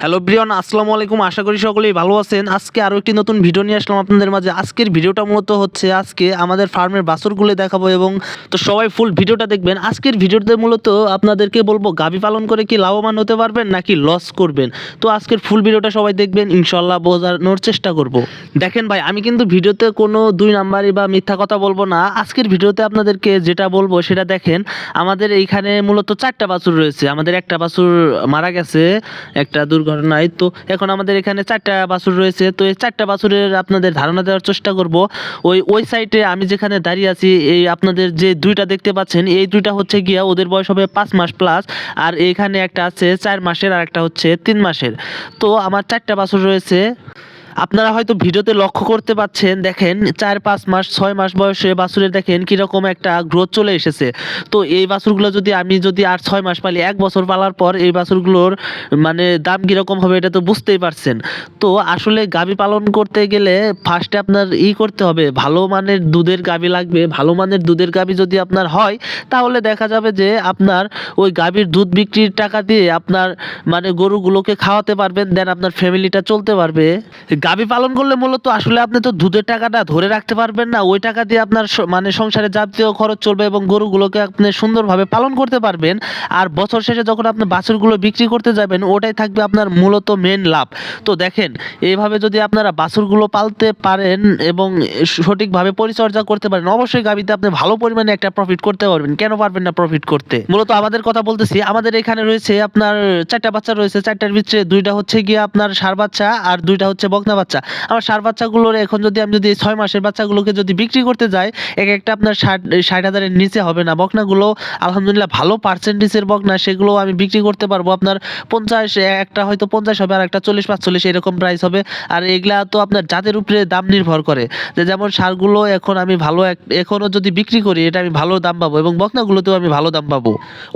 Hello Brian, আসসালামু আলাইকুম। আশা করি সকলেই ভালো আছেন। আজকে আরও একটি নতুন ভিডিও নিয়ে আসলাম আপনাদের মাঝে। আজকের ভিডিওটা মূলত হচ্ছে আজকে আমাদের ফার্মের বাছুরগুলো দেখাবো, এবং তো সবাই ফুল ভিডিওটা দেখবেন। আজকের ভিডিওতে মূলত আপনাদেরকে বলবো গাভী পালন করে কি লাভবান হতে পারবেন নাকি লস করবেন। তো আজকের ফুল ভিডিওটা সবাই দেখবেন, ইনশাল্লাহ বোঝানোর চেষ্টা করব। দেখেন ভাই, আমি কিন্তু ভিডিওতে কোনো দুই নাম্বারই বা মিথ্যা কথা বলবো না। আজকের ভিডিওতে আপনাদেরকে যেটা বলবো সেটা দেখেন। আমাদের এইখানে মূলত 4টা বাছুর রয়েছে। আমাদের একটা বাছুর মারা গেছে একটা দুর্ঘটনায়। তো এখন আমাদের এখানে 4টা বাছুর রয়েছে। তো এই 4টা বাছুরের আপনাদের ধারণা দেওয়ার চেষ্টা করব। ওই সাইডে আমি যেখানে দাঁড়িয়ে আছি, এই আপনাদের যে দুইটা দেখতে পাচ্ছেন, এই দুইটা হচ্ছে গিয়া ওদের বয়স হবে 5 মাস প্লাস। আর এইখানে একটা আছে 4 মাসের আর একটা হচ্ছে 3 মাসের। তো আমার 4টা বাছুর রয়েছে। আপনারা হয়তো ভিডিওতে লক্ষ্য করতে পাচ্ছেন, দেখেন 4-5 মাস 6 মাস বয়সে বাছুরের দেখেন কিরকম একটা গ্রোথ চলে এসেছে। তো এই বাছুরগুলো আমি যদি আর 6 মাস পালি, 1 বছর পালার পর এই বাছুরগুলোর মানে দাম কিরকম হবে এটা তো বুঝতেই পারছেন। তো আসলে গাভী পালন করতে গেলে ফার্স্টে আপনার করতে হবে, ভালো মানের দুধের গাভী লাগবে। ভালো মানের দুধের গাভী যদি আপনার হয়, তাহলে দেখা যাবে যে আপনার ওই গাভীর দুধ বিক্রির টাকা দিয়ে আপনার মানে গরুগুলোকে খাওয়াতে পারবেন, দেন আপনার ফ্যামিলিটা চলতে পারবে। গাভী পালন করলে মূলত আসলে আপনি তো দুধের টাকাটা ধরে রাখতে পারবেন না। ওই টাকা দিয়ে আপনার মানে সংসারে যাবতীয় খরচ চলবে, এবং গরুগুলোকে আপনি সুন্দরভাবে পালন করতে পারবেন। আর বছর শেষে যখন আপনি বাছুরগুলো বিক্রি করতে যাবেন, ওটাই থাকবে আপনার মূলত মেন লাভ। তো দেখেন, এইভাবে যদি আপনারা বাছুরগুলো পালতে পারেন এবং সঠিকভাবে পরিচর্যা করতে পারেন, অবশ্যই গাভীতে আপনি ভালো পরিমাণে একটা প্রফিট করতে পারবেন। কেন পারবেন না প্রফিট করতে? মূলত আমাদের কথা বলতেছি, আমাদের এখানে রয়েছে আপনার 4টা বাচ্চা রয়েছে। 4টার ভিতরে 2টা হচ্ছে গিয়ে আপনার ষাঁড় বাচ্চা, আর 2টা হচ্ছে বকনা বাচ্চা। আমার ষাঁড় বাচ্চাগুলোর এখন আমি যদি 6 মাসের বাচ্চাগুলোকে যদি বিক্রি করতে যাই, একটা আপনার 60,000-এর নিচে হবে না। বকনাগুলো আলহামদুলিল্লাহ ভালো পার্সেন্টেজের বকনা, সেগুলো আমি বিক্রি করতে পারবো আপনার 50, একটা হয়তো 50 হবে, আর একটা 40-45 এরকম প্রাইস হবে। আর এগুলা তো আপনার জাতের উপরে দাম নির্ভর করে, যে যেমন ষাঁড়গুলো এখন আমি ভালো এখনো যদি বিক্রি করি, এটা আমি ভালো দাম পাবো, এবং বকনাগুলোতেও আমি ভালো দাম পাবো।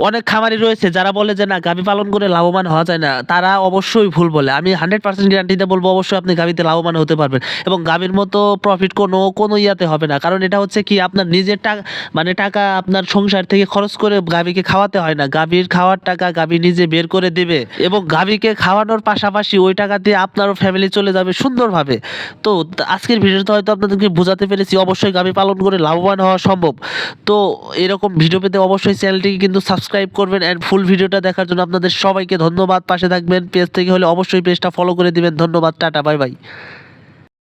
অনেক খামারি রয়েছে যারা বলে যে না, গাভী পালন করে লাভবান হওয়া যায় না। তারা অবশ্যই ভুল বলে। আমি 100% গ্যারান্টিতে বলবো, অবশ্যই আপনি গাভীতে লাভবান হতে পারবেন, এবং গাভীর মতো প্রফিট কোনো ইয়াতে হবে না। কারণ এটা হচ্ছে কি, আপনার নিজের টাকা মানে টাকা আপনার সংসার থেকে খরচ করে গাভীকে খাওয়াতে হয় না। গাভীর খাওয়ার টাকা গাভী নিজে বের করে দেবে, এবং গাভীকে খাওয়ানোর পাশাপাশি ওই টাকা দিয়ে আপনারও ফ্যামিলি চলে যাবে সুন্দরভাবে। তো আজকের ভিডিওতে হয়তো আপনাদেরকে বোঝাতে পেরেছি, অবশ্যই গাভী পালন করে লাভবান হওয়া সম্ভব। তো এরকম ভিডিও পেতে অবশ্যই চ্যানেলটিকে কিন্তু সাবস্ক্রাইব করবেন, অ্যান্ড ফুল ভিডিওটা দেখার জন্য আপনাদের সবাইকে ধন্যবাদ। পাশে থাকবেন, পেজ থেকে হলে অবশ্যই পেজটা ফলো করে দিবেন। ধন্যবাদ, টাটা, বাই বাই।